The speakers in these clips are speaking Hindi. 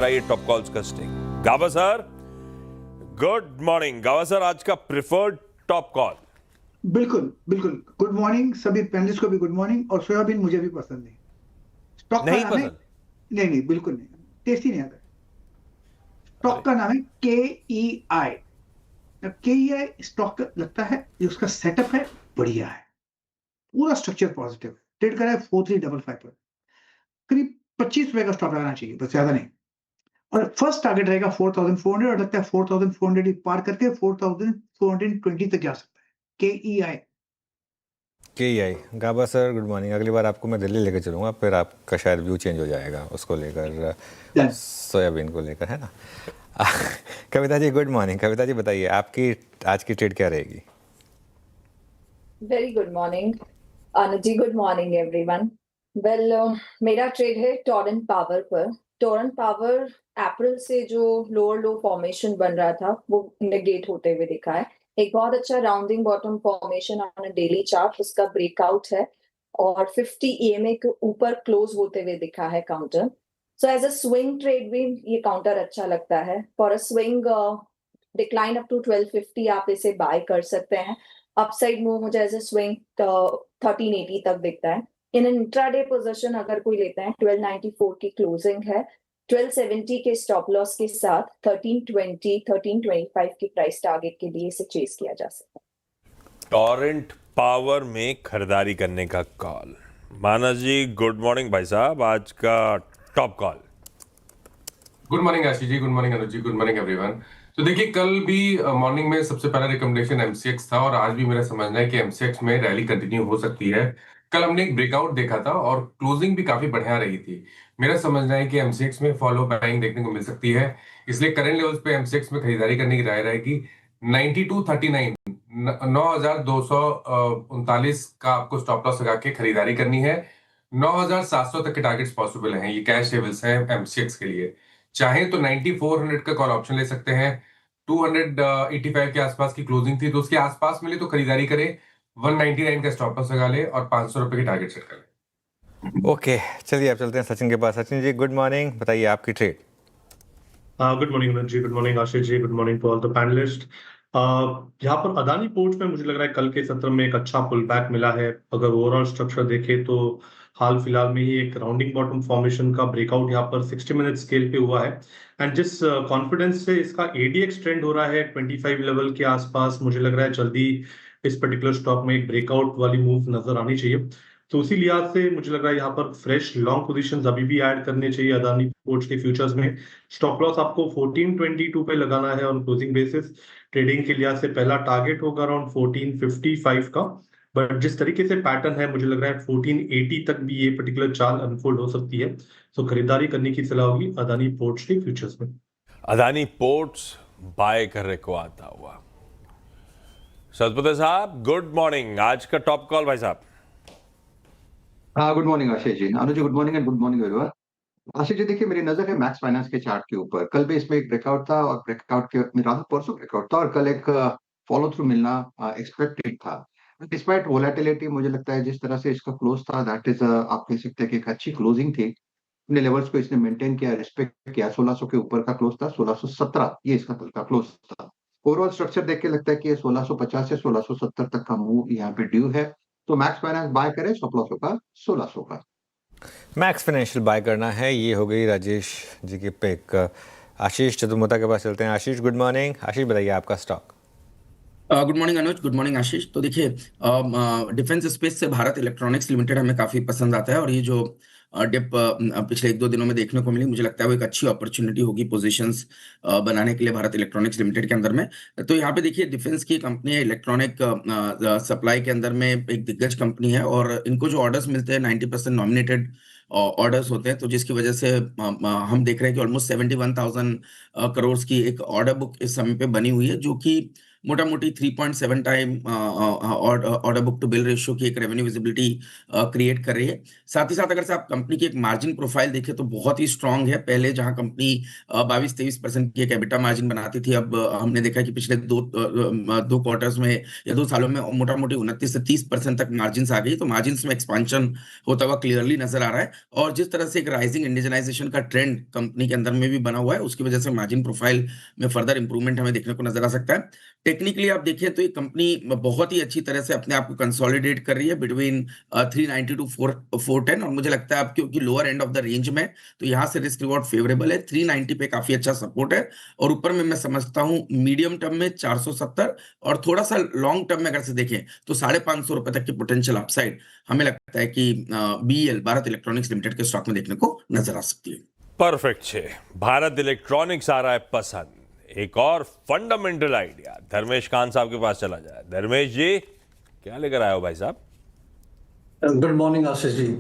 रही टॉप कॉल्स का स्टिंग। गावा सर, गुड मॉर्निंग। गावा सर, आज का प्रिफर्ड टॉप कॉल। बिल्कुल बिल्कुल गुड मॉर्निंग सभी पैनलिस्ट को भी गुड मॉर्निंग। और सोयाबीन मुझे भी पसंद नहीं। स्टॉक का नहीं नाम है, पसंद? नहीं नहीं बिल्कुल नहीं, टेस्टी नहीं आता। स्टॉक अरे का नाम है KEI। KEI स्टॉक लगता है, ये उसका सेटअप है, बढ़िया है, पूरा स्ट्रक्चर पॉजिटिव है। ट्रेड कर रहा है 4355 पर, करीब 25 रुपए का स्टॉप लगाना चाहिए, बस ज्यादा नहीं। और फर्स्ट टारगेट रहेगा 4400 और लगता है 4400 ही पार करके 4420 तक जा सकता है। KEI। KEI। गाबा सर गुड मॉर्निंग। अगली बार आपको मैं दिल्ली लेकर चलूँगा, फिर आपका शायद व्यू चेंज हो जाएगा उसको लेकर, सोयाबीन को लेकर, है ना। Kavita ji good morning. कविता जी बताइए, आपकी आज की ट्रेड क्या रहेगी? Very good morning Anuj ji, good morning everyone. Well, मेरा ट्रेड है टोरेंट पावर पर। टोरेंट पावर अप्रैल से जो लोअर लो फॉर्मेशन बन रहा था वो नेगेट होते हुए दिखा है। एक बहुत अच्छा rounding bottom formation on a daily chart, उसका ब्रेकआउट है और 50 EMA के ऊपर क्लोज होते हुए दिखा है counter. So as a swing trade भी ये काउंटर अच्छा लगता है। For a swing decline up to 1250 आप इसे बाय कर सकते हैं। अपसाइड मूव मुझे एज अ स्विंग 1380 तक दिखता है। इन इंट्राडे पोजीशन अगर कोई लेता है 1294 की क्लोजिंग है, 1270 के स्टॉप लॉस के साथ 1320 1325 की प्राइस टारगेट के लिए इसे चेस किया जा सकता है। टोरेंट पावर में खरीदारी करने का कॉल। मानस जी गुड मॉर्निंग भाई साहब, आज का top call. Good morning Ashish ji, good morning Anuj ji, good morning everyone. तो देखिए, कल भी मॉर्निंग में सबसे पहला रिकमेंडेशन MCX था और आज भी मेरा समझना है कि MCX में रैली कंटिन्यू हो सकती है। कल हमने एक ब्रेकआउट देखा था और क्लोजिंग भी काफी बढ़िया रही थी। मेरा समझना है कि MCX में फॉलो बाइंग देखने को मिल सकती है, इसलिए करंट लेवल्स पे MCX में खरीदारी करने की राय रहेगी। 9239 9239 का आपको स्टॉप लॉस लगा के खरीदारी करनी है। 9700 तक के टारगेट्स पॉसिबल हैं, ये कैश लेवल्स हैं MCX के लिए। चाहे तो 9400 का कॉल ऑप्शन ले सकते हैं। 285 के आसपास की क्लोजिंग थी, तो उसके आसपास मिले तो खरीदारी करें। 199 का स्टॉप लॉस लगा ले और 500 रुपए की टारगेट सेट कर ले। ओके, चलिए आप चलते हैं सचिन के पास। सचिन जी गुड मॉर्निंग, बताइए आपकी trade. Good morning Anuj ji, good morning Ashish ji, good morning to all the panelist. यहाँ पर अदानी पोर्ट्स में मुझे लग रहा है कल के सत्र में एक अच्छा पुल बैक मिला है। अगर ओवरऑल स्ट्रक्चर देखें तो हाल फिलहाल में ही एक राउंडिंग बॉटम फॉर्मेशन का ब्रेकआउट यहाँ पर 60 मिनट स्केल पे हुआ है। एंड जिस कॉन्फिडेंस से इसका ADX ट्रेंड हो रहा है 25 लेवल के आसपास, मुझे लग रहा है जल्दी इस पर्टिकुलर स्टॉक में एक ब्रेकआउट वाली मूव नजर आनी चाहिए। तो उसी लिहाज से मुझे लग रहा है यहाँ पर फ्रेश लॉन्ग पोजीशंस अभी भी ऐड करने चाहिए अदानी पोर्ट्स के फ्यूचर्स में। स्टॉप लॉस आपको 1422 पे लगाना है ऑन क्लोजिंग बेसिस। ट्रेडिंग के लिहाज से पहला टारगेट होगा अराउंड 1455 का, बट जिस तरीके से पैटर्न है मुझे लग रहा है 1480 तक भी ये पर्टिकुलर चाल अनफोल्ड हो सकती है। तो खरीदारी करने की सलाह होगी अदानी पोर्ट्स के फ्यूचर्स में। अदानी पोर्ट्स बाय करने को आता हुआ। सतपते साहब गुड मॉर्निंग, आज का टॉप कॉल भाई साहब। हाँ good morning Ashish ji. Anuj ji good morning and good morning everyone. Ashish ji देखिए, मेरी नजर है मैक्स फाइनेंस के चार्ट के ऊपर। कल भी इसमें एक ब्रेकआउट था और ब्रेकआउट के रात परसों ब्रेकआउट था और कल एक फॉलो थ्रू मिलना एक्सपेक्टेड था। डिस्पाइट वोलेटिलिटी मुझे लगता है जिस तरह से इसका क्लोज था, दैट इज आप कह सकते हैं कि एक अच्छी क्लोजिंग थी। अपने लेवल्स को इसने मेंटेन किया, रिस्पेक्ट किया। 1600 के ऊपर का क्लोज था, 1617 ये इसका कल का क्लोज था। ओवरऑल स्ट्रक्चर देख के लगता है कि 1650 से 1670 तक का मूव यहाँ पे ड्यू है। तो मैक्स फाइनेंस बाय करें, स्टॉप लॉस होगा 1600 का। मैक्स फाइनेंशियल बाय करना है, ये हो गई राजेश जी की पिक। आशीष चतुर्मुता के पास चलते हैं। आशीष गुड मॉर्निंग। आशीष बताइए आपका स्टॉक। गुड मॉर्निंग अनुज, गुड मॉर्निंग आशीष। तो देखिए, डिफेंस स्पेस से भारत इलेक्ट्रॉनिक्स लिमिटेड हमें काफी पसंद आता है और ये जो डिप पिछले 1-2 दिनों में देखने को मिली, मुझे लगता है वो एक अच्छी अपॉर्चुनिटी होगी पोजीशंस बनाने के लिए भारत इलेक्ट्रॉनिक्स लिमिटेड के अंदर में। तो यहाँ पे देखिए, डिफेंस की कंपनी है, इलेक्ट्रॉनिक सप्लाई के अंदर में एक दिग्गज कंपनी है और इनको जो ऑर्डर्स मिलते हैं 90% नॉमिनेटेड ऑर्डर्स होते हैं। तो जिसकी वजह से हम देख रहे हैं कि ऑलमोस्ट 71,000 करोड़ की एक ऑर्डर बुक इस समय पे बनी हुई है, जो कि मोटा मोटी 3.7 time order book to bill ratio की एक रेवेन्यू विजिबिलिटी क्रिएट कर रही है। साथ ही साथ अगर से आप कंपनी की एक मार्जिन प्रोफाइल देखें तो बहुत ही स्ट्रांग है। पहले जहां कंपनी 22-23% की एक एबिटा मार्जिन बनाती थी, अब हमने देखा कि पिछले दो क्वार्टर्स में या 2 सालों में मोटा मोटी 29 से 30% तक मार्जिन आ गई। तो मार्जिन में एक्सपेंशन होता हुआ क्लियरली नजर आ रहा है, और जिस तरह से एक राइजिंग इंडिजनाइजेशन का ट्रेंड कंपनी के अंदर में भी बना हुआ है, उसकी वजह से मार्जिन प्रोफाइल में फर्दर इंप्रूवमेंट हमें देखने को नजर आ सकता है। टेक्निकली आप देखें तो ये कंपनी बहुत ही अच्छी तरह से अपने आप को कंसोलिडेट कर रही है बिटवीन 390 टू 410, और मुझे लगता है अब क्योंकि lower end of the range में, तो यहाँ से रिस्क रिवॉर्ड फेवरेबल है। 390 पे काफी अच्छा सपोर्ट है, और ऊपर में मैं समझता हूँ मीडियम टर्म में 470, और थोड़ा सा लॉन्ग टर्म में अगर से देखें तो 550 रुपए तक की पोटेंशियल अपसाइड हमें लगता है कि BEL भारत इलेक्ट्रॉनिक्स लिमिटेड के स्टॉक में देखने को नजर आ सकती है। परफेक्ट छे भारत इलेक्ट्रॉनिक्स आ रहा है पसंद। एक और फंडामेंटल आइडिया धर्मेश कान साहब के पास चला जाए। धर्मेश जी, क्या लेकर आए हो भाई साहब? गुड मॉर्निंग आशीष जी।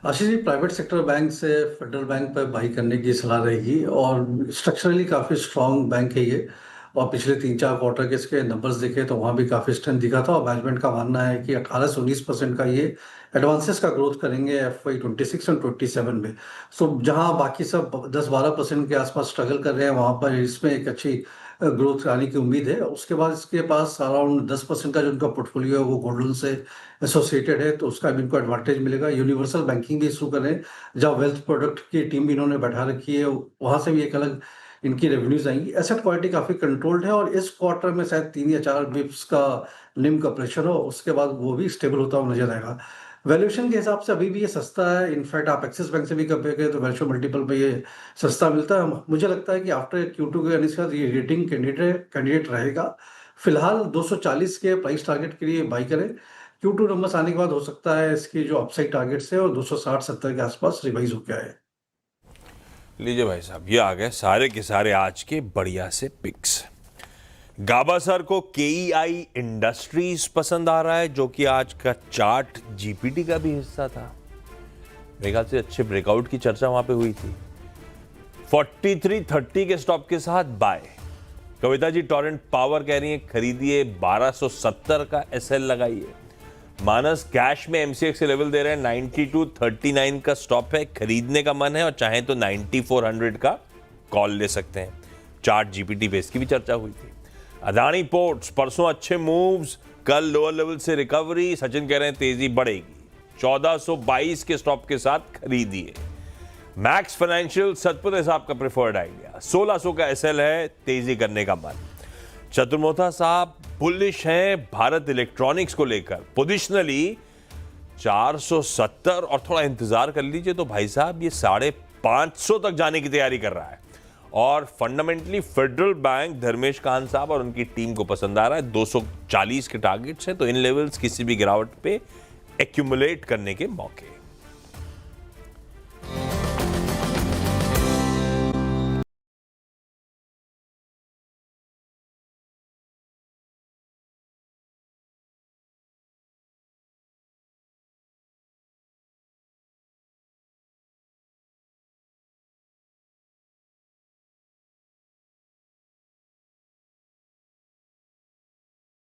Ashish ji, private sector bank से फेडरल बैंक पर बाई करने की सलाह रहेगी, और स्ट्रक्चरली काफ़ी स्ट्रॉन्ग बैंक है ये, और पिछले 3-4 क्वार्टर के इसके नंबर्स देखे तो वहाँ भी काफ़ी स्ट्रेंथ दिखा था, और मैनेजमेंट का मानना है कि 18 से 19% का ये एडवांसेस का ग्रोथ करेंगे FY 26 और 27 में। सो जहाँ बाकी सब 10-12% के आसपास स्ट्रगल कर रहे हैं, वहाँ पर इसमें एक अच्छी ग्रोथ आने की उम्मीद है। उसके बाद इसके पास अराउंड 10% का जो उनका पोर्टफोलियो है वो गोल्ड लोन से एसोसिएटेड है, तो उसका भी इनको एडवांटेज मिलेगा। यूनिवर्सल बैंकिंग भी शुरू करें, जहाँ वेल्थ प्रोडक्ट की टीम भी इन्होंने बैठा रखी है, वहाँ से भी एक अलग इनकी रेवेन्यूज आएंगी। एसेट क्वालिटी काफ़ी कंट्रोल्ड है, और इस क्वार्टर में शायद 3 या 4 बिप्स का निम का प्रेशर हो, उसके बाद वो भी स्टेबल होता हुआ नजर आएगा। वैल्यूएशन के हिसाब से अभी भी ये सस्ता है। इनफैक्ट आप एक्सिस बैंक से भी कंपेयर करें तो वैल्यूएशन मल्टीपल पे ये सस्ता मिलता है। मुझे लगता है कि आफ्टर Q2 के अर्निंग्स के बाद ये रेटिंग कैंडिडेट रहेगा। फिलहाल 240 के प्राइस टारगेट के लिए बाई करें। Q2 नंबर्स आने के बाद हो सकता है इसकी जो अपसाइड टारगेट्स है और 260-70 के आसपास रिवाइज होकर आए। लीजिए भाई साहब, ये आ गए सारे के सारे आज के बढ़िया से पिक्स। गाबा सर को KEI इंडस्ट्रीज पसंद आ रहा है, जो कि आज का चार्ट GPT का भी हिस्सा था। मेरे ख्याल से अच्छे ब्रेकआउट की चर्चा वहां पे हुई थी। 4330 के स्टॉप के साथ bye. Kavita ji Torrent power कह रही है खरीदिए, 1270 का SL लगाइए। मानस कैश में MCX के लेवल दे रहे हैं, 9239 का स्टॉप है, खरीदने का मन है, और चाहे तो 9400 का कॉल ले सकते हैं। चार्ट GPT बेस की भी चर्चा हुई थी। अदानी पोर्ट्स परसों अच्छे मूव्स, कल लोअर लेवल से रिकवरी। सचिन कह रहे हैं तेजी बढ़ेगी, 1422 के स्टॉप के साथ खरीदिए। मैक्स फाइनेंशियल सतपुते साहब का प्रेफर्ड आइडिया, 1600 का SL है, तेजी करने का मन। चतुर्मोथा साहब बुलिश हैं भारत इलेक्ट्रॉनिक्स को लेकर, पोजिशनली 470, और थोड़ा इंतजार कर लीजिए तो भाई साहब ये 550 तक जाने की तैयारी कर रहा है। और फंडामेंटली फेडरल बैंक धर्मेश कान साहब और उनकी टीम को पसंद आ रहा है। 240 के टारगेट्स हैं, तो इन लेवल्स किसी भी गिरावट पे एक्यूमुलेट करने के मौके।